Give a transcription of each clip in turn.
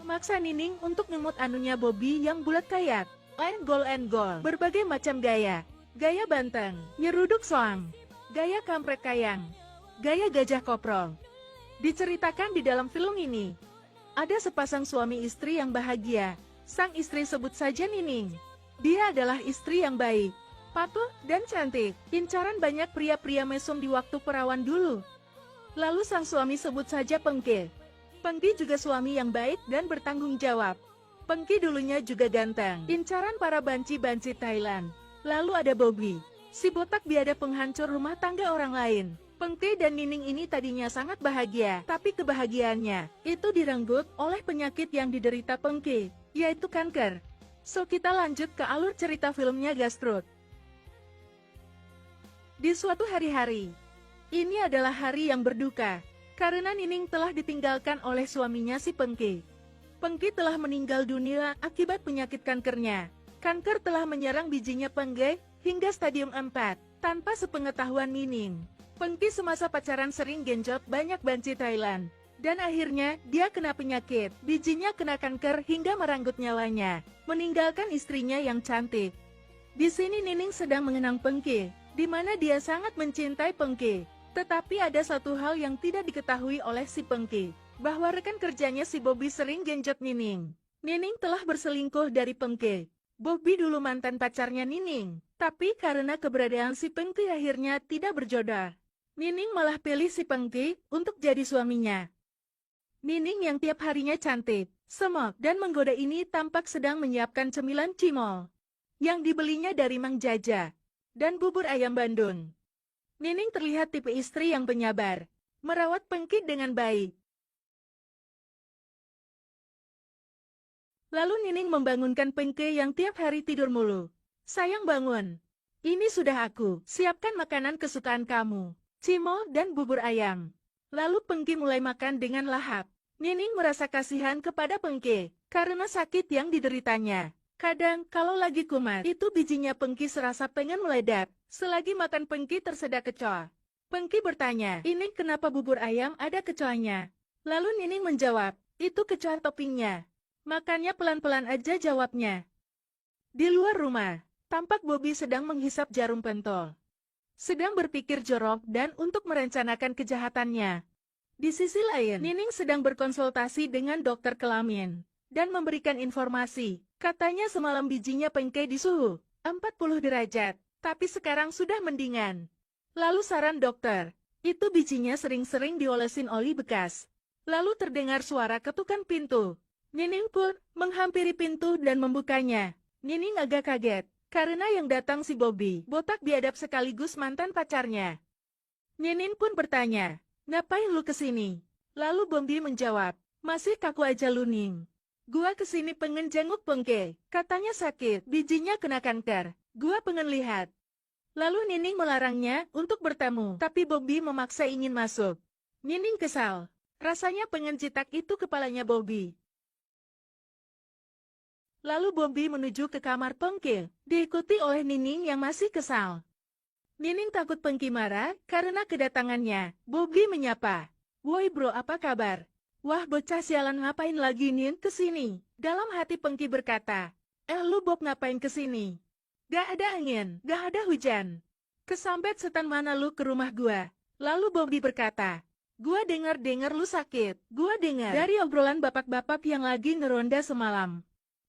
Maksa Nining untuk ngemut anunya Bobby yang bulat kayak. And goal. Berbagai macam gaya. Gaya banteng, nyeruduk soang. Gaya kampret kayang. Gaya gajah koprol. Diceritakan di dalam film ini. Ada sepasang suami istri yang bahagia. Sang istri sebut saja Nining. Dia adalah istri yang baik, patuh, dan cantik. Incaran banyak pria-pria mesum di waktu perawan dulu. Lalu sang suami sebut saja Pengki. Pengki juga suami yang baik dan bertanggung jawab. Pengki dulunya juga ganteng. Incaran para banci-banci Thailand. Lalu ada Bobby, si botak biadab penghancur rumah tangga orang lain. Pengki dan Nining ini tadinya sangat bahagia, tapi kebahagiaannya itu direnggut oleh penyakit yang diderita Pengki, yaitu kanker. So kita lanjut ke alur cerita filmnya Gastrut. Di suatu hari-hari, ini adalah hari yang berduka, karena Nining telah ditinggalkan oleh suaminya si Pengki. Pengki telah meninggal dunia akibat penyakit kankernya. Kanker telah menyerang bijinya Pengki hingga stadium 4, tanpa sepengetahuan Nining. Pengki semasa pacaran sering genjot banyak banci Thailand. Dan akhirnya, dia kena penyakit, bijinya kena kanker hingga merenggut nyawanya, meninggalkan istrinya yang cantik. Di sini Nining sedang mengenang Pengki, di mana dia sangat mencintai Pengki. Tetapi ada satu hal yang tidak diketahui oleh si Pengki, bahwa rekan kerjanya si Bobby sering genjot Nining. Nining telah berselingkuh dari Pengki. Bobby dulu mantan pacarnya Nining, tapi karena keberadaan si Pengki akhirnya tidak berjodoh. Nining malah pilih si Pengki untuk jadi suaminya. Nining yang tiap harinya cantik, semok, dan menggoda ini tampak sedang menyiapkan cemilan cimol yang dibelinya dari Mang Jaja dan bubur ayam Bandung. Nining terlihat tipe istri yang penyabar, merawat Pengki dengan baik. Lalu Nining membangunkan Pengki yang tiap hari tidur mulu. Sayang bangun. Ini sudah aku siapkan makanan kesukaan kamu, cimol dan bubur ayam. Lalu Pengki mulai makan dengan lahap. Nining merasa kasihan kepada Pengki, karena sakit yang dideritanya. Kadang, kalau lagi kumat, itu bijinya Pengki serasa pengen meledak. Selagi makan Pengki tersedak kecoa. Pengki bertanya, ini kenapa bubur ayam ada kecoanya? Lalu Nining menjawab, itu kecoa toppingnya. Makannya pelan-pelan aja jawabnya. Di luar rumah, tampak Bobby sedang menghisap jarum pentol. Sedang berpikir jorok dan untuk merencanakan kejahatannya. Di sisi lain, Nining sedang berkonsultasi dengan dokter kelamin dan memberikan informasi. Katanya semalam bijinya Pengki di suhu 40 derajat, tapi sekarang sudah mendingan. Lalu saran dokter, itu bijinya sering-sering diolesin oli bekas. Lalu terdengar suara ketukan pintu. Nining pun menghampiri pintu dan membukanya. Nining agak kaget, karena yang datang si Bobby, botak biadab sekaligus mantan pacarnya. Nining pun bertanya, ngapain lu kesini? Lalu Bobby menjawab, masih kaku aja lu Ning. Gua kesini pengen jenguk Pengki, katanya sakit, bijinya kena kanker. Gua pengen lihat. Lalu Nining melarangnya untuk bertemu, tapi Bobby memaksa ingin masuk. Nining kesal, rasanya pengen jitak itu kepalanya Bobby. Lalu Bobby menuju ke kamar Pengki, diikuti oleh Nining yang masih kesal. Nining takut Pengki marah karena kedatangannya. Bobby menyapa, woi bro apa kabar? Wah bocah sialan ngapain lagi Nin kesini? Dalam hati Pengki berkata, lu Bob ngapain kesini? Gak ada angin, gak ada hujan. Kesambet setan mana lu ke rumah gua? Lalu Bobby berkata, gua dengar lu sakit. Gua dengar dari obrolan bapak-bapak yang lagi ngeronda semalam.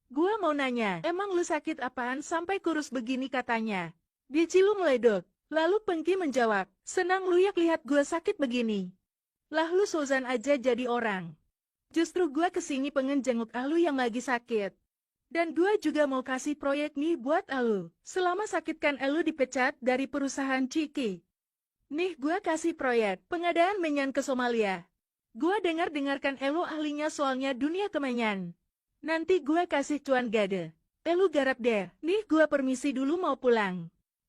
Gua mau nanya, emang lu sakit apaan sampai kurus begini katanya? Biji lu meleduk. Lalu Pengki menjawab, senang lu ya lihat gua sakit begini. Lah lu sozan aja jadi orang. Justru gua kesini pengen jenguk lu yang lagi sakit. Dan gua juga mau kasih proyek nih buat lu. Selama sakit kan lu dipecat dari perusahaan Ciki. Nih gua kasih proyek pengadaan menyan ke Somalia. Gua dengarkan lu ahlinya soalnya dunia kemenyan. Nanti gua kasih cuan gede. Lu garap deh. Nih gua permisi dulu mau pulang.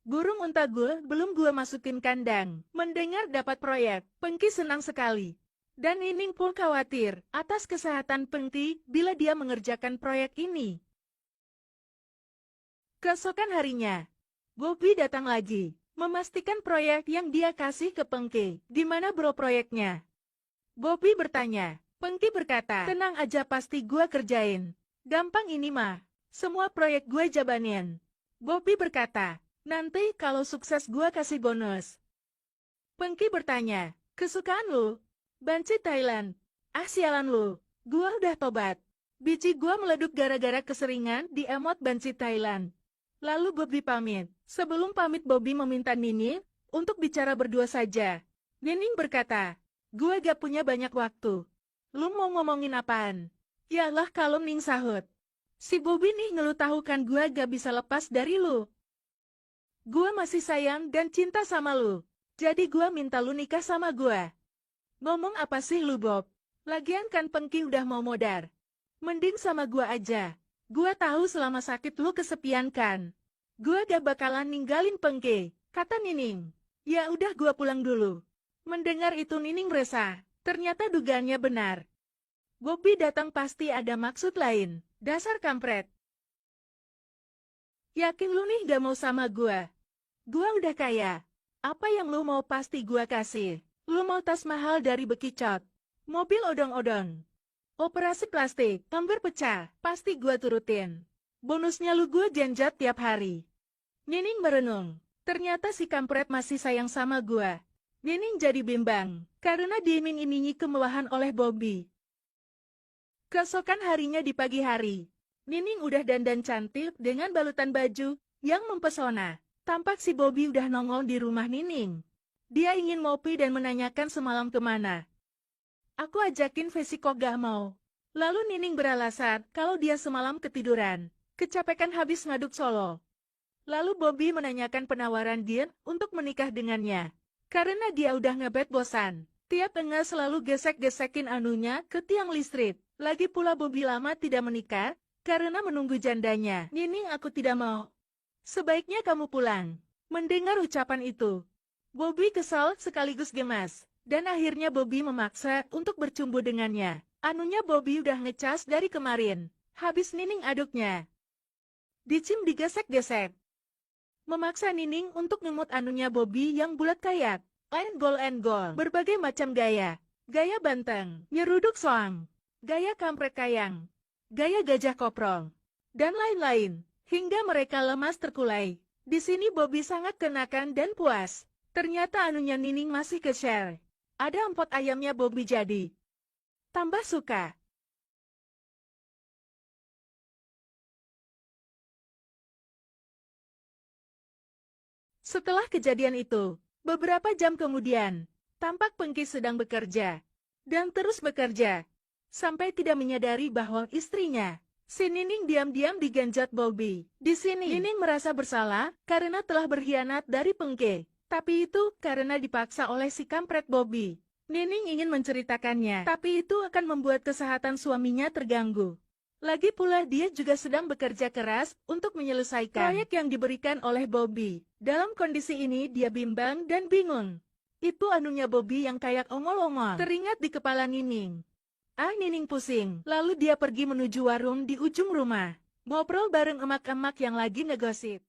Burung unta gue belum gue masukin kandang. Mendengar dapat proyek, Pengki senang sekali. Dan Nining pun khawatir atas kesehatan Pengki bila dia mengerjakan proyek ini. Keesokan harinya, Bobby datang lagi, memastikan proyek yang dia kasih ke Pengki. Di mana bro proyeknya? Bobby bertanya. Pengki berkata, tenang aja pasti gua kerjain. Gampang ini mah. Semua proyek gue jabanin. Bobby berkata, nanti kalau sukses gua kasih bonus. Pengki bertanya, kesukaan lu? Banci Thailand. Ah sialan lu. Gua udah tobat. Biji gua meleduk gara-gara keseringan di emot Banci Thailand. Lalu Bobby pamit. Sebelum pamit Bobby meminta Nining untuk bicara berdua saja. Nining berkata, gua gak punya banyak waktu. Lu mau ngomongin apaan? Yalah kalau Ning sahut. Si Bobby nih ngeluh tahu kan gua gak bisa lepas dari lu. Gua masih sayang dan cinta sama lu. Jadi gua minta lu nikah sama gua. Ngomong apa sih lu Bob? Lagian kan Pengki udah mau modar. Mending sama gua aja. Gua tahu selama sakit lu kesepian kan. Gua gak bakalan ninggalin Pengki, kata Nining. Ya udah gua pulang dulu. Mendengar itu Nining resah. Ternyata dugaannya benar. Bobby datang pasti ada maksud lain. Dasar kampret. Yakin lu nih gak mau sama gua? Gua udah kaya. Apa yang lu mau pasti gua kasih. Lu mau tas mahal dari Bekicot. Mobil odong-odong. Operasi plastik, ember pecah, pasti gua turutin. Bonusnya lu gua janjat tiap hari. Nining merenung. Ternyata si kampret masih sayang sama gua. Nining jadi bimbang, karena diiming-imingi kemewahan oleh Bobby. Keesokan harinya di pagi hari, Nining udah dandan cantik dengan balutan baju yang mempesona. Tampak si Bobby udah nongol di rumah Nining. Dia ingin ngopi dan menanyakan semalam kemana. Aku ajakin Vesi kok gak mau. Lalu Nining beralasan kalau dia semalam ketiduran, kecapekan habis ngaduk solo. Lalu Bobby menanyakan penawaran dia untuk menikah dengannya. Karena dia udah ngebet bosan, tiap tengah selalu gesek-gesekin anunya ke tiang listrik. Lagi pula Bobby lama tidak menikah, karena menunggu jandanya. Nining aku tidak mau. Sebaiknya kamu pulang. Mendengar ucapan itu, Bobby kesal sekaligus gemas. Dan akhirnya Bobby memaksa untuk bercumbu dengannya. Anunya Bobby udah ngecas dari kemarin. Habis Nining aduknya. Dicim digesek-gesek. Memaksa Nining untuk ngemut anunya Bobby yang bulat kayak. Enggol-enggol. Berbagai macam gaya. Gaya banteng. Nyeruduk soang. Gaya kampret kayang. Gaya gajah koprol. Dan lain-lain. Hingga mereka lemas terkulai. Di sini Bobby sangat kenakan dan puas. Ternyata anunya Nining masih ke-share. Ada empot ayamnya Bobby jadi tambah suka. Setelah kejadian itu, beberapa jam kemudian, tampak Pengki sedang bekerja. Dan terus bekerja. Sampai tidak menyadari bahwa istrinya, si Nining diam-diam digenjot Bobby. Di sini, Nining merasa bersalah karena telah berkhianat dari Pengki. Tapi itu karena dipaksa oleh si kampret Bobby. Nining ingin menceritakannya, tapi itu akan membuat kesehatan suaminya terganggu. Lagi pula dia juga sedang bekerja keras untuk menyelesaikan proyek yang diberikan oleh Bobby. Dalam kondisi ini dia bimbang dan bingung. Itu anunya Bobby yang kayak ongol-ongol teringat di kepala Nining. Ah Nining pusing. Lalu dia pergi menuju warung di ujung rumah. Ngobrol bareng emak-emak yang lagi ngegosip.